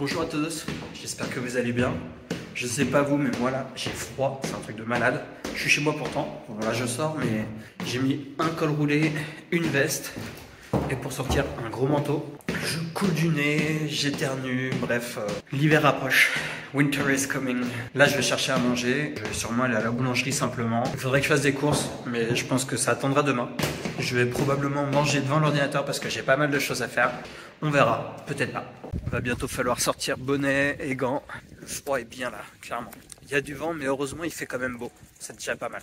Bonjour à tous, j'espère que vous allez bien. Je sais pas vous, mais moi là, j'ai froid, c'est un truc de malade. Je suis chez moi pourtant, bon, là je sors, mais j'ai mis un col roulé, une veste, et pour sortir, un gros manteau. Je coule du nez, j'éternue, bref, l'hiver approche. Winter is coming. Là, je vais chercher à manger. Je vais sûrement aller à la boulangerie simplement. Il faudrait que je fasse des courses, mais je pense que ça attendra demain. Je vais probablement manger devant l'ordinateur parce que j'ai pas mal de choses à faire. On verra, peut-être pas. Il va bientôt falloir sortir bonnet et gants. Le froid est bien là, clairement. Il y a du vent, mais heureusement, il fait quand même beau. C'est déjà pas mal.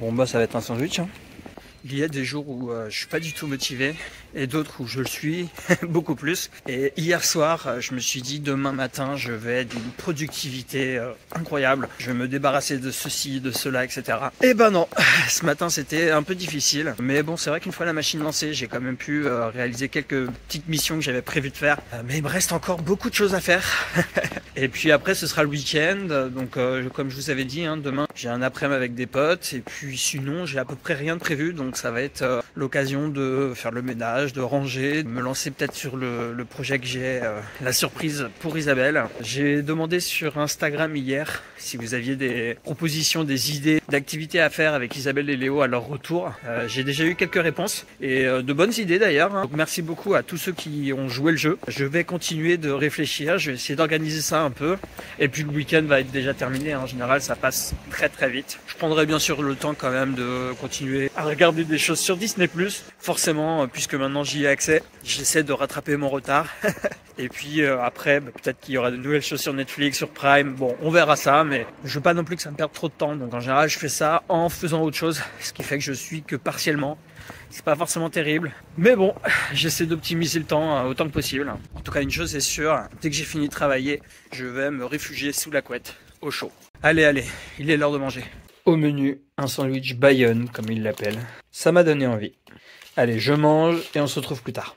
Bon, bah, ça va être un sandwich, hein. Il y a des jours où je suis pas du tout motivé et d'autres où je le suis beaucoup plus. Et hier soir, je me suis dit demain matin, je vais être d'une productivité incroyable. Je vais me débarrasser de ceci, de cela, etc. Et ben non, ce matin c'était un peu difficile. Mais bon, c'est vrai qu'une fois la machine lancée, j'ai quand même pu réaliser quelques petites missions que j'avais prévu de faire. Mais il me reste encore beaucoup de choses à faire. Et puis après, ce sera le week-end. Donc comme je vous avais dit, hein, demain, j'ai un après-midi avec des potes. Et puis sinon, j'ai à peu près rien de prévu. Donc ça va être l'occasion de faire le ménage, de ranger, de me lancer peut-être sur le projet que j'ai, la surprise pour Isabelle. J'ai demandé sur Instagram hier si vous aviez des propositions, des idées d'activités à faire avec Isabelle et Léo à leur retour. J'ai déjà eu quelques réponses et de bonnes idées d'ailleurs. Donc merci beaucoup à tous ceux qui ont joué le jeu. Je vais continuer de réfléchir, je vais essayer d'organiser ça un peu. Et puis le week-end va être déjà terminé. En général, ça passe très très vite. Je prendrai bien sûr le temps quand même de continuer à regarder des choses sur Disney+. Forcément, puisque maintenant j'y ai accès, j'essaie de rattraper mon retard. Et puis après, peut-être qu'il y aura de nouvelles choses sur Netflix, sur Prime. Bon, on verra ça, mais je veux pas non plus que ça me perde trop de temps. Donc en général, je fais ça en faisant autre chose, ce qui fait que je suis que partiellement. C'est pas forcément terrible, mais bon, j'essaie d'optimiser le temps autant que possible. En tout cas, une chose est sûre, dès que j'ai fini de travailler, je vais me réfugier sous la couette, au chaud. Allez, allez, il est l'heure de manger. Au menu, un sandwich Bayonne, comme ils l'appellent. Ça m'a donné envie. Allez, je mange et on se retrouve plus tard.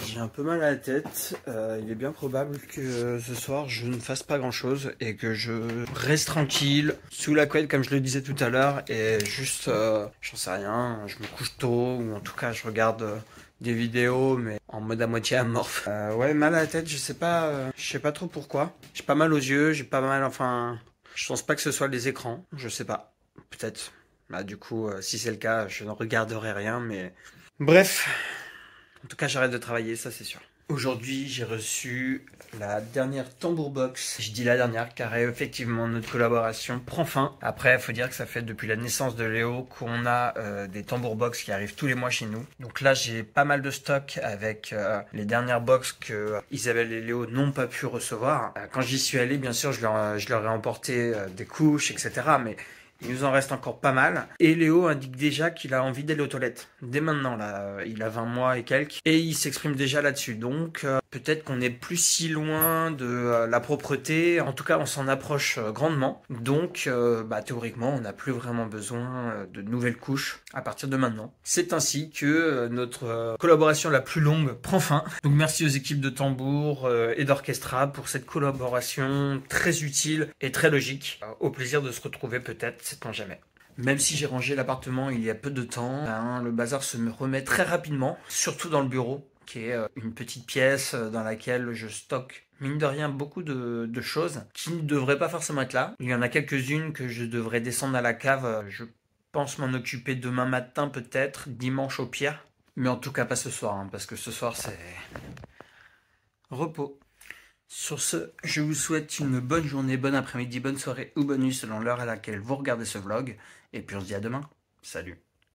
J'ai un peu mal à la tête, il est bien probable que ce soir je ne fasse pas grand chose et que je reste tranquille, sous la couette comme je le disais tout à l'heure et juste, j'en sais rien, je me couche tôt ou en tout cas je regarde des vidéos mais en mode à moitié amorphe. Ouais, mal à la tête, je sais pas trop pourquoi. J'ai pas mal aux yeux, j'ai pas mal, enfin, je pense pas que ce soit les écrans, je sais pas, peut-être. Bah du coup, si c'est le cas, je ne regarderai rien mais... Bref... En tout cas, j'arrête de travailler, ça c'est sûr. Aujourd'hui, j'ai reçu la dernière tambour box. Je dis la dernière car effectivement, notre collaboration prend fin. Après, il faut dire que ça fait depuis la naissance de Léo qu'on a des tambour box qui arrivent tous les mois chez nous. Donc là, j'ai pas mal de stock avec les dernières box que Isabelle et Léo n'ont pas pu recevoir. Quand j'y suis allé, bien sûr, je leur ai emporté des couches, etc. Mais il nous en reste encore pas mal. Et Léo indique déjà qu'il a envie d'aller aux toilettes. Dès maintenant, là, il a 20 mois et quelques. Et il s'exprime déjà là-dessus. Donc, peut-être qu'on n'est plus si loin de la propreté. En tout cas, on s'en approche grandement. Donc, théoriquement, on n'a plus vraiment besoin de nouvelles couches à partir de maintenant. C'est ainsi que notre collaboration la plus longue prend fin. Donc, merci aux équipes de tambour et d'orchestra pour cette collaboration très utile et très logique. Au plaisir de se retrouver peut-être, sait-on jamais. Même si j'ai rangé l'appartement il y a peu de temps, le bazar se me remet très rapidement, surtout dans le bureau, qui est une petite pièce dans laquelle je stocke, mine de rien, beaucoup de choses qui ne devraient pas forcément être là. Il y en a quelques-unes que je devrais descendre à la cave. Je pense m'en occuper demain matin peut-être, dimanche au pire. Mais en tout cas pas ce soir, hein, parce que ce soir c'est repos. Sur ce, je vous souhaite une bonne journée, bon après-midi, bonne soirée ou bonne nuit selon l'heure à laquelle vous regardez ce vlog. Et puis on se dit à demain. Salut.